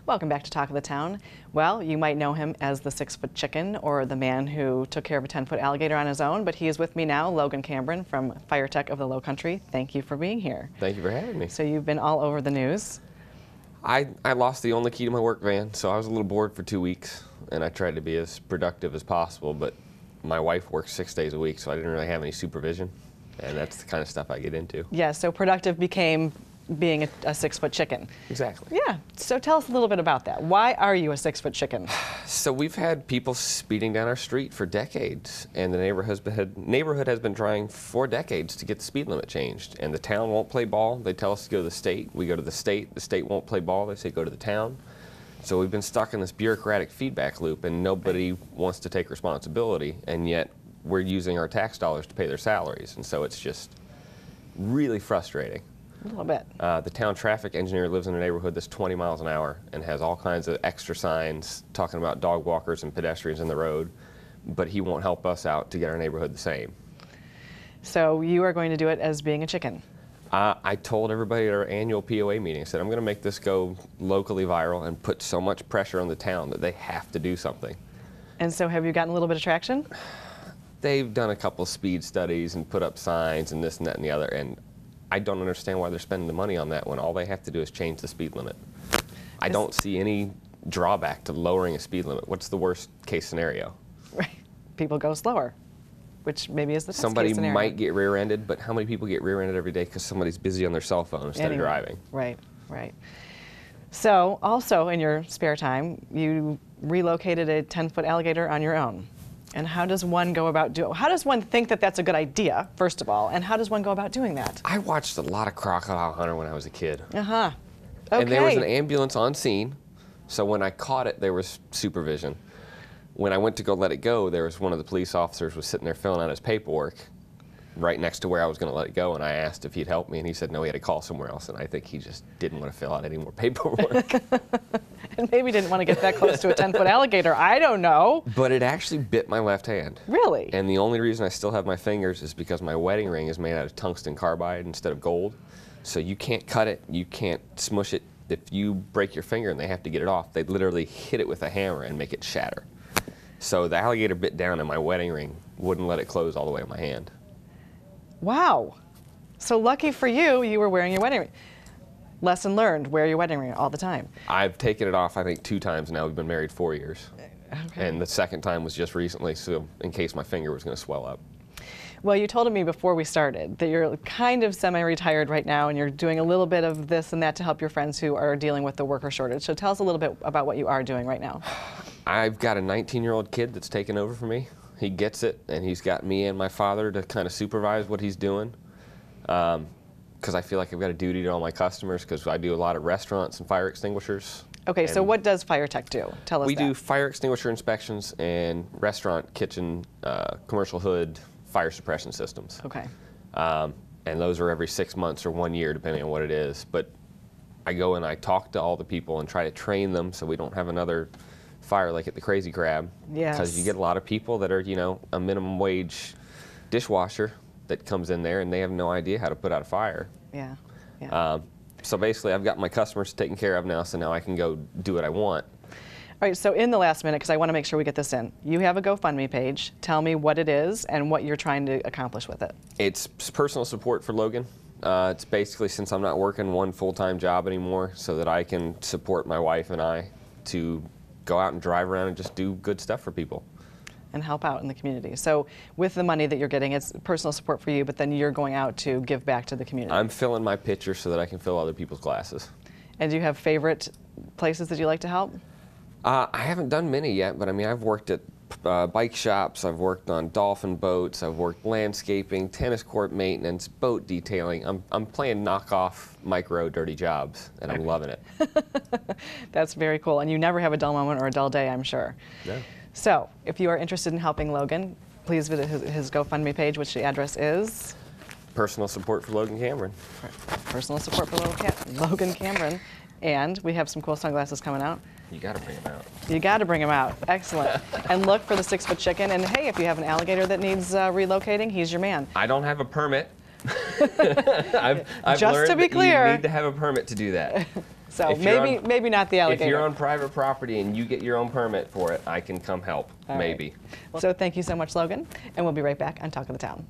Welcome back to Talk of the Town. Well, you might know him as the 6-foot chicken or the man who took care of a 10-foot alligator on his own, but he is with me now, Logan Cambron from Fire Tech of the Lowcountry. Thank you for being here. Thank you for having me. So you've been all over the news. I lost the only key to my work van, so I was a little bored for 2 weeks, and I tried to be as productive as possible, but my wife works 6 days a week, so I didn't really have any supervision, and that's the kind of stuff I get into. Yeah, so productive became being a 6-foot chicken. Exactly. Yeah, so tell us a little bit about that. Why are you a 6-foot chicken? So we've had people speeding down our street for decades, and the neighborhood has been trying for decades to get the speed limit changed, and the town won't play ball. They tell us to go to the state. We go to the state won't play ball. They say go to the town. So we've been stuck in this bureaucratic feedback loop, and nobody wants to take responsibility, and yet we're using our tax dollars to pay their salaries, and so it's just really frustrating. A little bit. The town traffic engineer lives in a neighborhood that's 20 miles an hour and has all kinds of extra signs talking about dog walkers and pedestrians in the road, but he won't help us out to get our neighborhood the same. So you are going to do it as being a chicken? I told everybody at our annual POA meeting, I said, I'm going to make this go locally viral and put so much pressure on the town that they have to do something. And so have you gotten a little bit of traction? They've done a couple speed studies and put up signs and this and that and the other, and I don't understand why they're spending the money on that when all they have to do is change the speed limit. I don't see any drawback to lowering a speed limit. What's the worst case scenario? Right. People go slower, which maybe is the best Somebody case scenario. might get rear-ended, but how many people get rear-ended every day because somebody's busy on their cell phone instead of driving? Right, right. So also in your spare time, you relocated a 10-foot alligator on your own. And how does one go about how does one think that that's a good idea, first of all, and how does one go about doing that? I watched a lot of Crocodile Hunter when I was a kid. Uh-huh. Okay. And there was an ambulance on scene, so when I caught it, there was supervision. When I went to go let it go, there was one of the police officers was sitting there filling out his paperwork right next to where I was going to let it go, and I asked if he'd help me, and he said no, he had to call somewhere else, and I think he just didn't want to fill out any more paperwork. And maybe didn't want to get that close to a 10-foot alligator. I don't know. But it actually bit my left hand. Really? And the only reason I still have my fingers is because my wedding ring is made out of tungsten carbide instead of gold. So you can't cut it, you can't smush it. If you break your finger and they have to get it off, they literally hit it with a hammer and make it shatter. So the alligator bit down and my wedding ring wouldn't let it close all the way on my hand. Wow. So lucky for you, you were wearing your wedding ring. Lesson learned, wear your wedding ring all the time. I've taken it off, I think, 2 times now. We've been married 4 years. Okay. And the second time was just recently, so in case my finger was going to swell up. Well, you told me before we started that you're kind of semi-retired right now and you're doing a little bit of this and that to help your friends who are dealing with the worker shortage. So tell us a little bit about what you are doing right now. I've got a 19-year-old kid that's taken over for me. He gets it, and he's got me and my father to kind of supervise what he's doing. Because I feel like I've got a duty to all my customers because I do a lot of restaurants and fire extinguishers. Okay, so what does Fire Tech do? Tell us We that. do fire extinguisher inspections and restaurant, kitchen, commercial hood, fire suppression systems. Okay. And those are every 6 months or 1 year, depending on what it is. But I go and I talk to all the people and try to train them so we don't have another fire like at the Crazy Crab. Yes. Because you get a lot of people that are, you know, a minimum wage dishwasher that comes in there and they have no idea how to put out a fire. Yeah, yeah. So basically I've got my customers taken care of now, so now I can go do what I want. All right, so in the last minute, because I want to make sure we get this in, you have a GoFundMe page. Tell me what it is and what you're trying to accomplish with it. It's personal support for Logan. It's basically since I'm not working one full-time job anymore so that I can support my wife and I to go out and drive around and just do good stuff for people. And help out in the community. So with the money that you're getting, it's personal support for you, but then you're going out to give back to the community. I'm filling my pitcher so that I can fill other people's glasses. And do you have favorite places that you like to help? I haven't done many yet, but I mean, I've worked at bike shops, I've worked on dolphin boats, I've worked landscaping, tennis court maintenance, boat detailing. I'm playing knockoff micro dirty jobs, and I'm loving it. That's very cool. And you never have a dull moment or a dull day, I'm sure. Yeah. So if you are interested in helping Logan, please visit his GoFundMe page, which the address is? Personal support for Logan Cambron. Personal support for Logan Cambron. And we have some cool sunglasses coming out. You got to bring them out. You got to bring them out. Excellent. And look for the 6-foot chicken. And hey, if you have an alligator that needs relocating, he's your man. I don't have a permit. I've Just learned to be that clear, you need to have a permit to do that. So If you're maybe on- maybe not the alligator. If you're on private property and you get your own permit for it, I can come help. All right. Maybe. So thank you so much, Logan, and we'll be right back on Talk of the Town.